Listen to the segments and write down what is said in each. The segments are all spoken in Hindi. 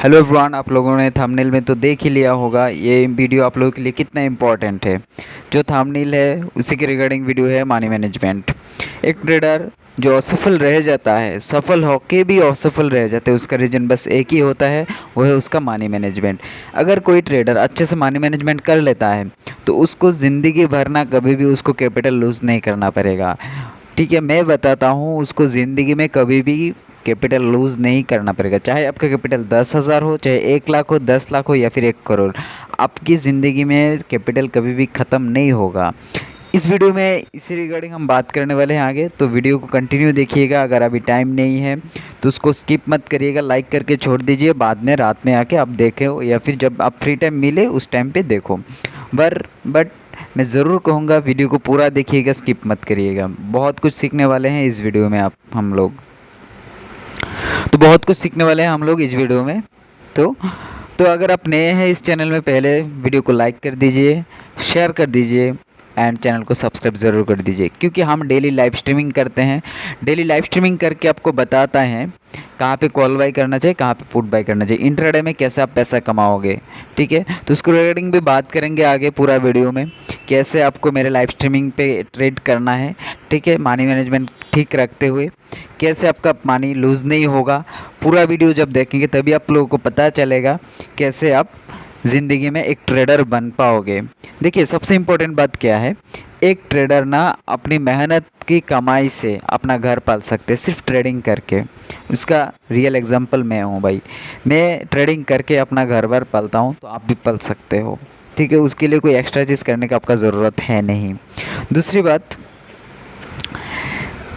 हेलो एवरीवन, आप लोगों ने थंबनेल में तो देख ही लिया होगा ये वीडियो आप लोगों के लिए कितना इम्पोर्टेंट है। जो थंबनेल है उसी के रिगार्डिंग वीडियो है मनी मैनेजमेंट। एक ट्रेडर जो असफल रह जाता है, सफल होके भी असफल रह जाते हैं, उसका रीज़न बस एक ही होता है, वो है उसका मनी मैनेजमेंट। अगर कोई ट्रेडर अच्छे से मनी मैनेजमेंट कर लेता है तो उसको ज़िंदगी भर ना कभी भी उसको कैपिटल लूज़ नहीं करना पड़ेगा। ठीक है, मैं बताता हूँ, उसको ज़िंदगी में कभी भी कैपिटल लूज़ नहीं करना पड़ेगा। चाहे आपका कैपिटल 10,000 हो, चाहे 1 लाख हो, 10 लाख हो या फिर 1 करोड़, आपकी ज़िंदगी में कैपिटल कभी भी ख़त्म नहीं होगा। इस वीडियो में इसी रिगार्डिंग हम बात करने वाले हैं आगे, तो वीडियो को कंटिन्यू देखिएगा। अगर अभी टाइम नहीं है तो उसको स्किप मत करिएगा, लाइक करके छोड़ दीजिए, बाद में रात में आके आप देखें या फिर जब आप फ्री टाइम मिले उस टाइम पे देखो। बट मैं ज़रूर कहूँगा वीडियो को पूरा देखिएगा, स्किप मत करिएगा। बहुत कुछ सीखने वाले हैं इस वीडियो में हम लोग। तो बहुत कुछ सीखने वाले हैं हम लोग इस वीडियो में। तो अगर आप नए हैं इस चैनल में, पहले वीडियो को लाइक कर दीजिए, शेयर कर दीजिए एंड चैनल को सब्सक्राइब ज़रूर कर दीजिए, क्योंकि हम डेली लाइव स्ट्रीमिंग करते हैं। डेली लाइव स्ट्रीमिंग करके आपको बताता है कहाँ पे कॉल बाई करना चाहिए, कहाँ पे पुट बाई करना चाहिए, इंट्राडे में कैसे आप पैसा कमाओगे। ठीक है, तो उसको रिगार्डिंग भी बात करेंगे आगे पूरा वीडियो में, कैसे आपको मेरे लाइव स्ट्रीमिंग पे ट्रेड करना है। ठीक है, मनी मैनेजमेंट ठीक रखते हुए कैसे आपका मनी लूज़ नहीं होगा। पूरा वीडियो जब देखेंगे तभी आप लोगों को पता चलेगा कैसे आप ज़िंदगी में एक ट्रेडर बन पाओगे। देखिए, सबसे इम्पोर्टेंट बात क्या है, एक ट्रेडर ना अपनी मेहनत की कमाई से अपना घर पाल सकते हैं, सिर्फ ट्रेडिंग करके। उसका रियल एग्जांपल मैं हूँ भाई, मैं ट्रेडिंग करके अपना घर बार पालता हूँ, तो आप भी पाल सकते हो। ठीक है, उसके लिए कोई एक्स्ट्रा चीज़ करने का आपका ज़रूरत है नहीं। दूसरी बात,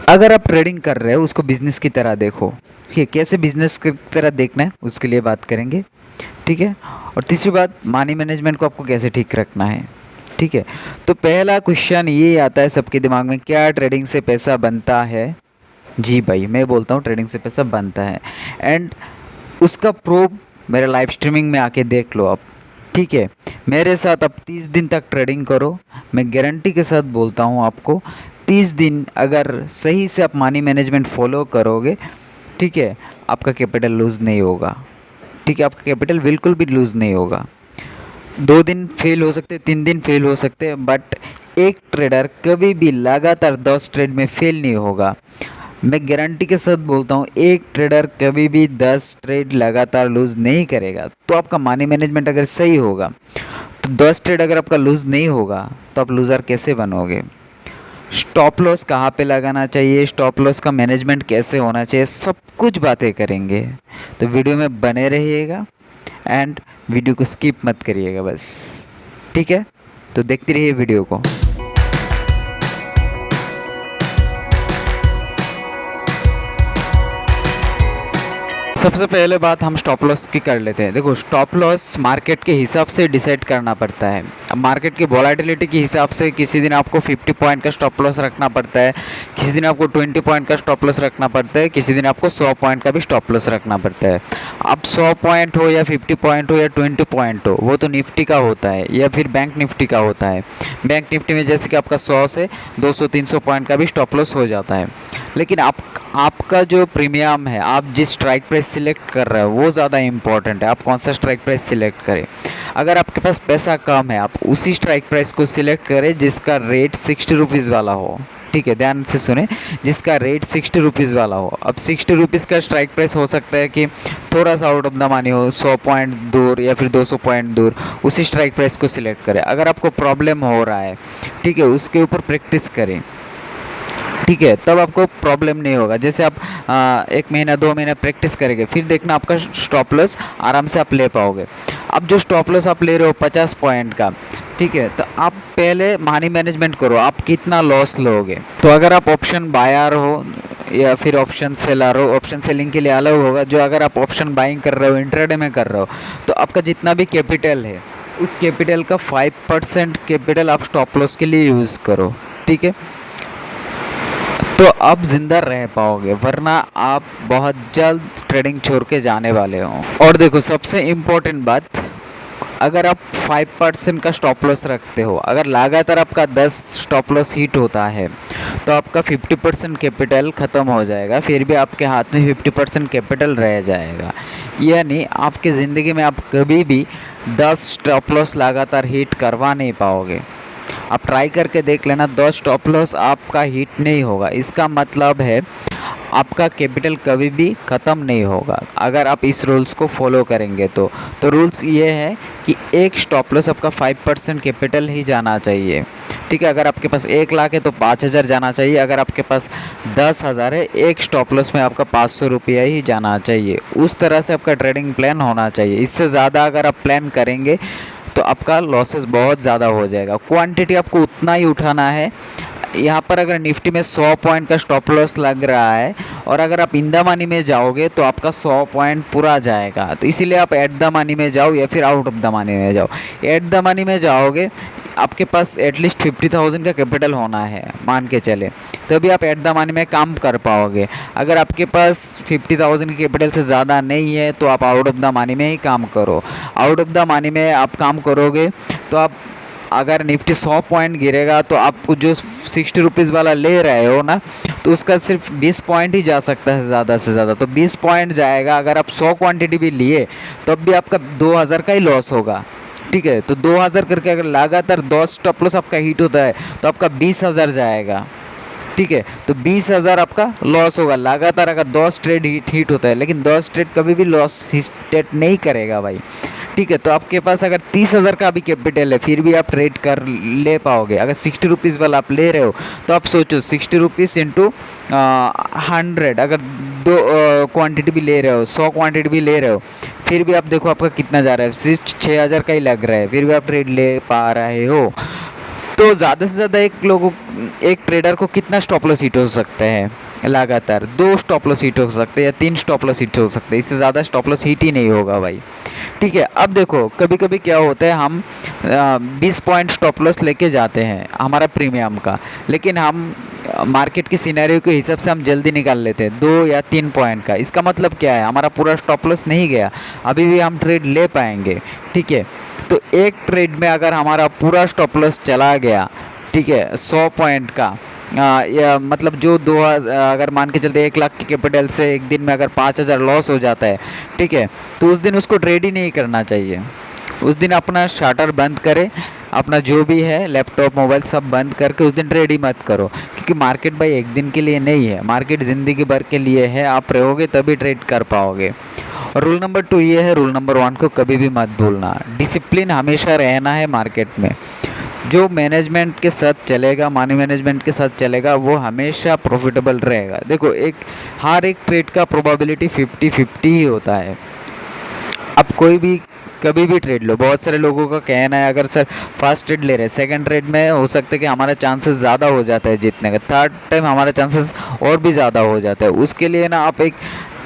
अगर आप ट्रेडिंग कर रहे हो उसको बिज़नेस की तरह देखो। ठीक है, कैसे बिज़नेस की तरह देखना है उसके लिए बात करेंगे। ठीक है, और तीसरी बात, मनी मैनेजमेंट को आपको कैसे ठीक रखना है। ठीक है, तो पहला क्वेश्चन ये आता है सबके दिमाग में, क्या ट्रेडिंग से पैसा बनता है? जी भाई, मैं बोलता हूँ ट्रेडिंग से पैसा बनता है, एंड उसका प्रूफ मेरे लाइव स्ट्रीमिंग में आके देख लो आप। ठीक है, मेरे साथ आप 30 दिन तक ट्रेडिंग करो, मैं गारंटी के साथ बोलता हूँ आपको, 30 दिन अगर सही से आप मनी मैनेजमेंट फॉलो करोगे, ठीक है, आपका कैपिटल लूज़ नहीं होगा। ठीक है, आपका कैपिटल बिल्कुल भी लूज़ नहीं होगा। 2 दिन फेल हो सकते, 3 दिन फेल हो सकते हैं, बट एक ट्रेडर कभी भी लगातार 10 ट्रेड में फेल नहीं होगा। मैं गारंटी के साथ बोलता हूँ, एक ट्रेडर कभी भी 10 ट्रेड लगातार लूज़ नहीं करेगा। तो आपका मनी मैनेजमेंट अगर सही होगा तो 10 ट्रेड अगर आपका लूज़ नहीं होगा तो आप लूज़र कैसे बनोगे। स्टॉप लॉस कहाँ पे लगाना चाहिए, स्टॉप लॉस का मैनेजमेंट कैसे होना चाहिए, सब कुछ बातें करेंगे। तो वीडियो में बने रहिएगा एंड वीडियो को स्किप मत करिएगा बस। ठीक है, तो देखते रहिए वीडियो को। सबसे पहले बात हम स्टॉप लॉस की कर लेते हैं। देखो, स्टॉप लॉस मार्केट के हिसाब से डिसाइड करना पड़ता है। अब मार्केट की वोलेटिलिटी के हिसाब से किसी दिन आपको 50 पॉइंट का स्टॉप लॉस रखना पड़ता है, किसी दिन आपको 20 पॉइंट का स्टॉप लॉस रखना पड़ता है, किसी दिन आपको 100 पॉइंट का भी स्टॉप लॉस रखना पड़ता है। अब 100 पॉइंट हो या 50 पॉइंट हो या 20 पॉइंट हो, वो तो निफ्टी का होता है या फिर बैंक निफ्टी का होता है। बैंक निफ्टी में जैसे कि आपका 100 से 200-300 पॉइंट का भी स्टॉप लॉस हो जाता है। लेकिन आपका जो प्रीमियम है, आप जिस स्ट्राइक प्राइस सिलेक्ट कर रहे हो वो ज़्यादा इंपॉर्टेंट है। आप कौन सा स्ट्राइक प्राइस सिलेक्ट करें। अगर आपके पास पैसा कम है, आप उसी स्ट्राइक प्राइस को सिलेक्ट करें जिसका रेट 60 रुपीज़ वाला हो। ठीक है, ध्यान से सुने, जिसका रेट 60 रुपीज़ वाला हो। अब 60 रुपीज़ का स्ट्राइक प्राइस हो सकता है कि थोड़ा सा आउट ऑफ द मनी हो, 100 पॉइंट दूर या फिर 200 पॉइंट दूर, उसी स्ट्राइक प्राइस को सिलेक्ट करें। अगर आपको प्रॉब्लम हो रहा है, ठीक है, उसके ऊपर प्रैक्टिस करें। ठीक है, तब आपको प्रॉब्लम नहीं होगा। जैसे आप 1 महीना 2 महीना प्रैक्टिस करेंगे, फिर देखना आपका स्टॉप लॉस आराम से आप ले पाओगे। अब जो स्टॉप लॉस आप ले रहे हो 50 पॉइंट का, ठीक है, तो आप पहले मनी मैनेजमेंट करो, आप कितना लॉस लोगे। तो अगर आप ऑप्शन बायर हो या फिर ऑप्शन सेलर हो, ऑप्शन सेलिंग के लिए अलग होगा। जो अगर आप ऑप्शन बाइंग कर रहे हो, इंट्राडे में कर रहे हो, तो आपका जितना भी कैपिटल है उस कैपिटल का 5% कैपिटल आप स्टॉप लॉस के लिए यूज़ करो। ठीक है, तो आप ज़िंदा रह पाओगे, वरना आप बहुत जल्द ट्रेडिंग छोड़ के जाने वाले हो। और देखो, सबसे इम्पोर्टेंट बात, अगर आप 5% का स्टॉप लॉस रखते हो, अगर लगातार आपका 10 स्टॉप लॉस हिट होता है तो आपका 50% कैपिटल ख़त्म हो जाएगा, फिर भी आपके हाथ में 50% कैपिटल रह जाएगा। यानी आपकी ज़िंदगी में आप कभी भी 10 स्टॉप लॉस लगातार हिट करवा नहीं पाओगे। आप ट्राई करके देख लेना, 10 स्टॉप लॉस आपका हिट नहीं होगा, इसका मतलब है आपका कैपिटल कभी भी ख़त्म नहीं होगा अगर आप इस रूल्स को फॉलो करेंगे तो रूल्स ये है कि एक स्टॉप लॉस आपका 5% कैपिटल ही जाना चाहिए। ठीक है, अगर आपके पास 1 लाख है तो 5,000 जाना चाहिए, अगर आपके पास 10,000 है एक स्टॉप लॉस में आपका 500 रुपया ही जाना चाहिए। उस तरह से आपका ट्रेडिंग प्लान होना चाहिए। इससे ज़्यादा अगर आप प्लान करेंगे तो आपका लॉसेस बहुत ज़्यादा हो जाएगा। क्वांटिटी आपको उतना ही उठाना है। यहाँ पर अगर निफ्टी में 100 पॉइंट का स्टॉप लॉस लग रहा है और अगर आप इन द मनी में जाओगे तो आपका 100 पॉइंट पूरा जाएगा, तो इसीलिए आप एट द मनी में जाओ या फिर आउट ऑफ द मनी में जाओ। एट द मनी में जाओगे आपके पास एटलीस्ट 50,000 का कैपिटल होना है, मान के चले, तभी आप एट द मनी में काम कर पाओगे। अगर आपके पास 50,000 के कैपिटल से ज़्यादा नहीं है तो आप आउट ऑफ द मनी में ही काम करो। आउट ऑफ द मनी में आप काम करोगे तो आप अगर निफ्टी 100 पॉइंट गिरेगा तो आपको जो 60 रुपीज़ वाला ले रहे हो ना, तो उसका सिर्फ 20 पॉइंट ही जा सकता है ज़्यादा से ज़्यादा, तो 20 पॉइंट जाएगा। अगर आप 100 क्वांटिटी भी लिए तब भी आपका 2,000 का ही लॉस होगा। ठीक है, तो 2,000 करके अगर लगातार 10 स्टॉप लॉस आपका हिट होता है तो आपका 20,000 जाएगा। ठीक है, तो 20,000 आपका लॉस होगा लगातार अगर 10 ट्रेड हिट होता है, लेकिन 10 ट्रेड कभी भी लॉस हिट नहीं करेगा भाई। ठीक है, तो आपके पास अगर 30,000 का भी कैपिटल है फिर भी आप ट्रेड कर ले पाओगे। अगर 60 रुपीज़ वाला आप ले रहे हो तो आप सोचो 60 रुपीज़ इंटू 100, अगर दो क्वांटिटी भी ले रहे हो, 100 क्वांटिटी भी ले रहे हो, फिर भी आप देखो आपका कितना जा रहा है, सिर्फ 6,000 का ही लग रहा है, फिर भी आप ट्रेड ले पा रहे हो। तो ज़्यादा से ज़्यादा एक ट्रेडर को कितना स्टॉप लॉस हिट हो सकता है लगातार? 2 स्टॉप लॉस हिट हो सकते हैं या 3 स्टॉप लॉस हिट हो सकते हैं, इससे ज़्यादा स्टॉप लॉस हिट ही नहीं होगा भाई। ठीक है, अब देखो कभी कभी क्या होता है, हम 20 पॉइंट स्टॉप लॉस लेके जाते हैं हमारा प्रीमियम का, लेकिन हम मार्केट की सिनेरियो के हिसाब से हम जल्दी निकाल लेते हैं 2 या 3 पॉइंट का। इसका मतलब क्या है, हमारा पूरा स्टॉप लॉस नहीं गया, अभी भी हम ट्रेड ले पाएंगे। ठीक है, तो एक ट्रेड में अगर हमारा पूरा स्टॉप लॉस चला गया, ठीक है, 100 पॉइंट का, या मतलब जो अगर मान के चलते 1 लाख के कैपिटल से एक दिन में अगर 5,000 लॉस हो जाता है, ठीक है, तो उस दिन उसको ट्रेड ही नहीं करना चाहिए। उस दिन अपना शटर बंद करे, अपना जो भी है लैपटॉप मोबाइल सब बंद करके उस दिन ट्रेड ही मत करो, क्योंकि मार्केट भाई एक दिन के लिए नहीं है, मार्केट ज़िंदगी भर के लिए है। आप रहोगे तभी ट्रेड कर पाओगे। और रूल नंबर 2 ये है, रूल नंबर 1 को कभी भी मत भूलना, डिसिप्लिन हमेशा रहना है मार्केट में। जो मैनेजमेंट के साथ चलेगा, मनी मैनेजमेंट के साथ चलेगा, वो हमेशा प्रॉफिटेबल रहेगा। देखो हर एक ट्रेड का प्रोबेबिलिटी 50-50 ही होता है। अब कोई भी कभी भी ट्रेड लो, बहुत सारे लोगों का कहना है अगर सर फर्स्ट ट्रेड ले रहे हैं, सेकंड ट्रेड में हो सकता है कि हमारा चांसेस ज़्यादा हो जाता है जीतने का, थर्ड टाइम हमारा चांसेस और भी ज़्यादा हो जाता है। उसके लिए ना आप एक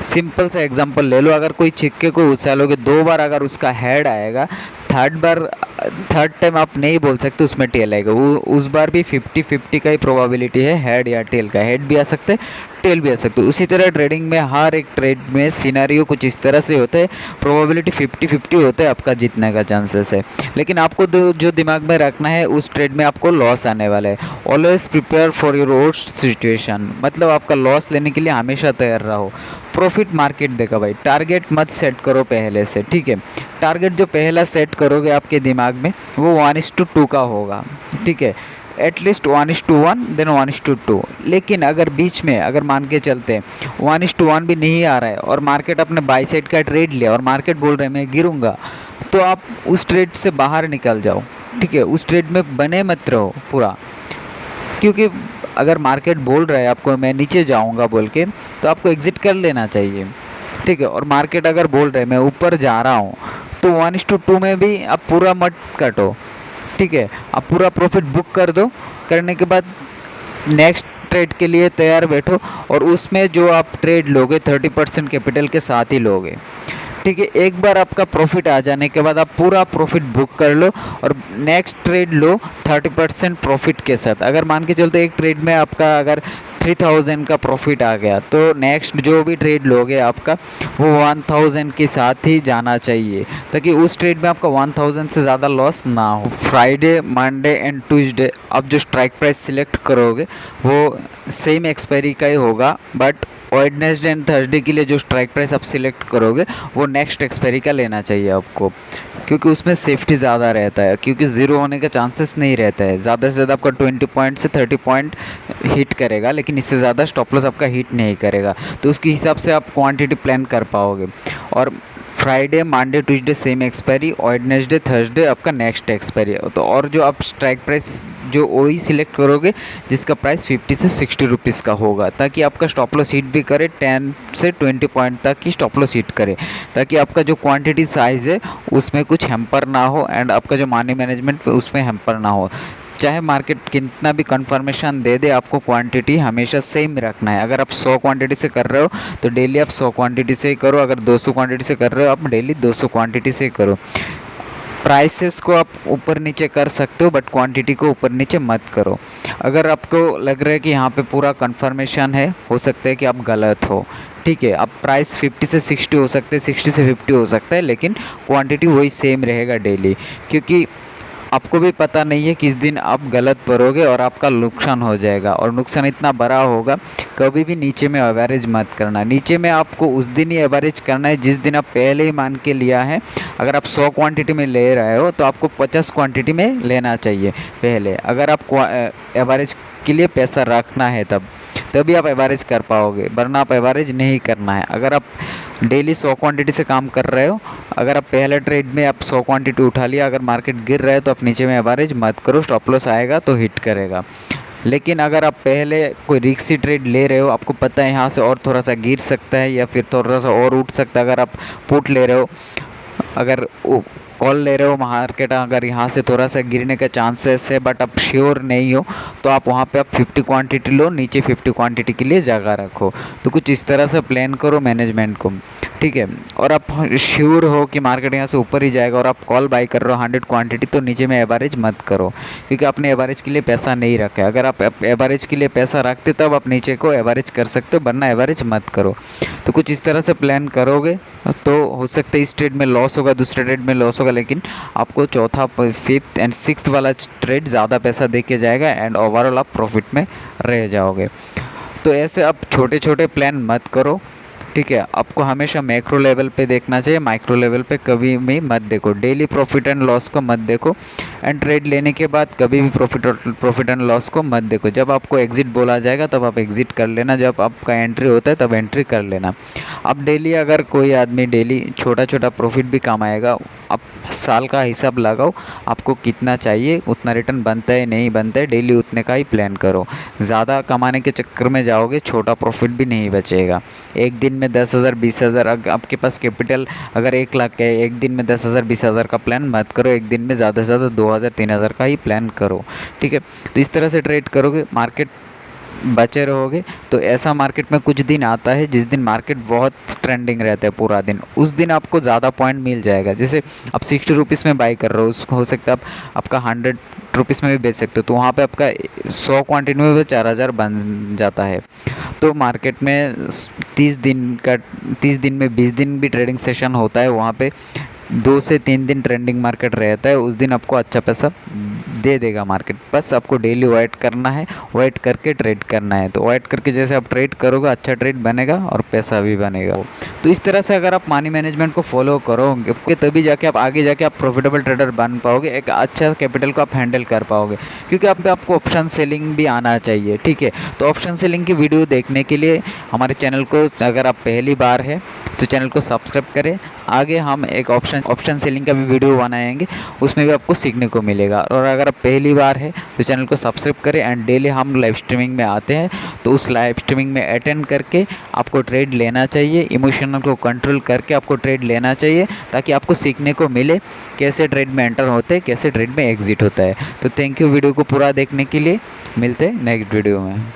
सिंपल सा एग्जांपल ले लो, अगर कोई सिक्के को उछालोगे 2 बार अगर उसका हेड आएगा, थर्ड टाइम आप नहीं बोल सकते उसमें टेल आएगा, वो उस बार भी 50-50 का ही प्रोबेबिलिटी है हेड या टेल का। हेड भी आ सकते हैं, टेल भी आ सकते हैं। उसी तरह ट्रेडिंग में हर एक ट्रेड में सिनेरियो कुछ इस तरह से होता है, प्रोबेबिलिटी 50-50 होता है आपका जीतने का चांसेस है। लेकिन आपको जो दिमाग में रखना है, उस ट्रेड में आपको लॉस आने वाला है। Always prepare for your worst situation, मतलब आपका लॉस लेने के लिए हमेशा तैयार रहो। प्रॉफिट मार्केट देगा भाई, टारगेट मत सेट करो पहले से। ठीक है, टारगेट जो पहला सेट करोगे आपके दिमाग में वो 1:2 का होगा। ठीक है, एटलीस्ट 1:1 देन 1:2। लेकिन अगर बीच में अगर मान के चलते 1:1 भी नहीं आ रहा है और मार्केट अपने बाई साइड का ट्रेड लिया और मार्केट बोल रहे हैं मैं गिरूंगा, तो आप उस ट्रेड से बाहर निकल जाओ। ठीक है, उस ट्रेड में बने मत रहो पूरा, क्योंकि अगर मार्केट बोल रहा है आपको मैं नीचे जाऊंगा बोल के, तो आपको एग्जिट कर लेना चाहिए। ठीक है, और मार्केट अगर बोल रहे हैं मैं ऊपर जा रहा हूँ, तो 1:2 में भी आप पूरा मत कटो। ठीक है, आप पूरा प्रॉफिट बुक कर दो, करने के बाद नेक्स्ट ट्रेड के लिए तैयार बैठो, और उसमें जो आप ट्रेड लोगे 30% कैपिटल के साथ ही लोगे। ठीक है, एक बार आपका प्रॉफिट आ जाने के बाद आप पूरा प्रॉफिट बुक कर लो और नेक्स्ट ट्रेड लो 30% प्रॉफिट के साथ। अगर मान के चलते एक ट्रेड में आपका अगर 3000 का प्रॉफिट आ गया, तो नेक्स्ट जो भी ट्रेड लोगे आपका वो 1000 के साथ ही जाना चाहिए, ताकि उस ट्रेड में आपका 1000 से ज़्यादा लॉस ना हो। फ्राइडे, मंडे एंड ट्यूसडे आप जो स्ट्राइक प्राइस सिलेक्ट करोगे वो सेम एक्सपायरी का ही होगा, बट वेडनेसडे एंड थर्सडे के लिए जो स्ट्राइक प्राइस आप सिलेक्ट करोगे वो नेक्स्ट एक्सपायरी का लेना चाहिए आपको, क्योंकि उसमें सेफ्टी ज़्यादा रहता है, क्योंकि ज़ीरो होने का चांसेस नहीं रहता है। ज़्यादा से ज़्यादा आपका 20 पॉइंट से 30 पॉइंट हिट करेगा, लेकिन इससे ज़्यादा स्टॉप लॉस आपका हिट नहीं करेगा, तो उसके हिसाब से आप क्वांटिटी प्लान कर पाओगे। और Friday, Monday, Tuesday same expiry, Wednesday, Thursday आपका नेक्स्ट एक्सपायरी। तो और जो आप स्ट्राइक प्राइस जो वही सिलेक्ट करोगे जिसका प्राइस 50 से 60 रुपीज़ का होगा, ताकि आपका स्टॉप लॉस हिट भी करे, 10 से 20 पॉइंट तक की स्टॉप लॉस हिट करे, ताकि आपका जो क्वांटिटी साइज़ है उसमें कुछ हैम्पर ना हो एंड आपका जो मनी मैनेजमेंट उसमें हैम्पर ना हो। चाहे मार्केट कितना भी कंफर्मेशन दे दे, आपको क्वांटिटी हमेशा सेम रखना है। अगर आप 100 क्वांटिटी से कर रहे हो तो डेली आप 100 क्वांटिटी से ही करो, अगर 200 क्वांटिटी से कर रहे हो आप डेली 200 क्वांटिटी से ही करो। प्राइसेस को आप ऊपर नीचे कर सकते हो, बट क्वांटिटी को ऊपर नीचे मत करो। अगर आपको लग रहा है कि यहाँ पे पूरा कंफर्मेशन है, हो सकता है कि आप गलत हो, ठीक है। अब प्राइस 50 से 60 हो सकते हैं, 60 से 50 हो सकता है, लेकिन क्वांटिटी वही सेम रहेगा डेली, क्योंकि आपको भी पता नहीं है किस दिन आप गलत करोगे और आपका नुकसान हो जाएगा, और नुकसान इतना बड़ा होगा। कभी भी नीचे में एवरेज मत करना, नीचे में आपको उस दिन ही एवरेज करना है जिस दिन आप पहले ही मान के लिया है। अगर आप 100 क्वांटिटी में ले रहे हो तो आपको 50 क्वांटिटी में लेना चाहिए पहले, अगर आप एवरेज के लिए पैसा रखना है तभी आप एवरेज कर पाओगे, वरना आप एवरेज नहीं करना है। अगर आप डेली 100 क्वांटिटी से काम कर रहे हो, अगर आप पहले ट्रेड में आप 100 क्वांटिटी उठा लिया, अगर मार्केट गिर रहा है तो आप नीचे में एवरेज मत करो, स्टॉप लॉस आएगा तो हिट करेगा। लेकिन अगर आप पहले कोई रिस्की ट्रेड ले रहे हो, आपको पता है यहाँ से और थोड़ा सा गिर सकता है या फिर थोड़ा सा और उठ सकता है, अगर आप पुट ले रहे हो, अगर कॉल ले रहे हो, मार्केट अगर यहाँ से थोड़ा सा गिरने का चांसेस है बट आप श्योर नहीं हो, तो आप वहाँ पे आप 50 क्वांटिटी लो, नीचे 50 क्वांटिटी के लिए जगह रखो। तो कुछ इस तरह से प्लान करो मैनेजमेंट को, ठीक है। और आप श्योर हो कि मार्केट यहाँ से ऊपर ही जाएगा और आप कॉल बाई कर रहे हो 100 क्वांटिटी, तो नीचे में एवरेज मत करो, क्योंकि आपने एवरेज के लिए पैसा नहीं रखा है। अगर आप एवरेज के लिए पैसा रखते तब आप नीचे को एवरेज कर सकते हो, वरना एवरेज मत करो। तो कुछ इस तरह से प्लान करोगे तो हो सकता है इस ट्रेड में लॉस होगा, दूसरे ट्रेड में लॉस होगा, लेकिन आपको चौथा, 5th एंड 6th वाला ट्रेड ज़्यादा पैसा दे के जाएगा एंड ओवरऑल आप प्रॉफिट में रह जाओगे। तो ऐसे आप छोटे छोटे प्लान मत करो, ठीक है। आपको हमेशा मैक्रो लेवल पे देखना चाहिए, माइक्रो लेवल पे कभी भी मत देखो। डेली प्रॉफिट एंड लॉस को मत देखो, एंड ट्रेड लेने के बाद कभी भी प्रॉफिट एंड लॉस को मत देखो। जब आपको एग्जिट बोला जाएगा तब आप एग्जिट कर लेना, जब आपका एंट्री होता है तब एंट्री कर लेना। अब डेली अगर कोई आदमी डेली छोटा छोटा प्रॉफिट भी कमाएगा, आप साल का हिसाब लगाओ, आपको कितना चाहिए, उतना रिटर्न बनता है नहीं बनता है, डेली उतने का ही प्लान करो। ज़्यादा कमाने के चक्कर में जाओगे, छोटा प्रॉफिट भी नहीं बचेगा। एक दिन में 10,000 20,000, आपके पास कैपिटल अगर 1 लाख है, एक दिन में 10,000 20,000 का प्लान मत करो, एक दिन में ज़्यादा से ज़्यादा 2,000 3,000 का ही प्लान करो, ठीक है। तो इस तरह से ट्रेड करोगे, मार्केट बचे रहोगे। तो ऐसा मार्केट में कुछ दिन आता है जिस दिन मार्केट बहुत ट्रेंडिंग रहता है पूरा दिन, उस दिन आपको ज़्यादा पॉइंट मिल जाएगा। जैसे आप 60 रुपीज़ में बाई कर रहे हो, उसको हो सकता है आपका 100 रुपीज़ में भी बेच सकते हो, तो वहाँ पे आपका 100 क्वांटिटी में भी 4,000 बन जाता है। तो मार्केट में 30 दिन में 20 दिन भी ट्रेडिंग सेशन होता है, वहाँ पे 2 से 3 दिन ट्रेंडिंग मार्केट रहता है, उस दिन आपको अच्छा पैसा दे देगा मार्केट। बस आपको डेली वेट करना है, वेट करके ट्रेड करना है। तो वेट करके जैसे आप ट्रेड करोगे, अच्छा ट्रेड बनेगा और पैसा भी बनेगा। तो इस तरह से अगर आप मनी मैनेजमेंट को फॉलो करोगे तभी जाके आप आगे जाके आप प्रॉफिटेबल ट्रेडर बन पाओगे, एक अच्छा कैपिटल को आप हैंडल कर पाओगे, क्योंकि आपको ऑप्शन सेलिंग भी आना चाहिए, ठीक है। तो ऑप्शन सेलिंग की वीडियो देखने के लिए हमारे चैनल को, अगर आप पहली बार है तो चैनल को सब्सक्राइब करें। आगे हम एक ऑप्शन सेलिंग का भी वीडियो बनाएंगे, उसमें भी आपको सीखने को मिलेगा। और अगर आप पहली बार है तो चैनल को सब्सक्राइब करें, एंड डेली हम लाइव स्ट्रीमिंग में आते हैं, तो उस लाइव स्ट्रीमिंग में अटेंड करके आपको ट्रेड लेना चाहिए, इमोशनल को कंट्रोल करके आपको ट्रेड लेना चाहिए, ताकि आपको सीखने को मिले कैसे ट्रेड में एंटर होते हैं, कैसे ट्रेड में एग्जिट होता है। तो थैंक यू वीडियो को पूरा देखने के लिए, मिलते हैं नेक्स्ट वीडियो में।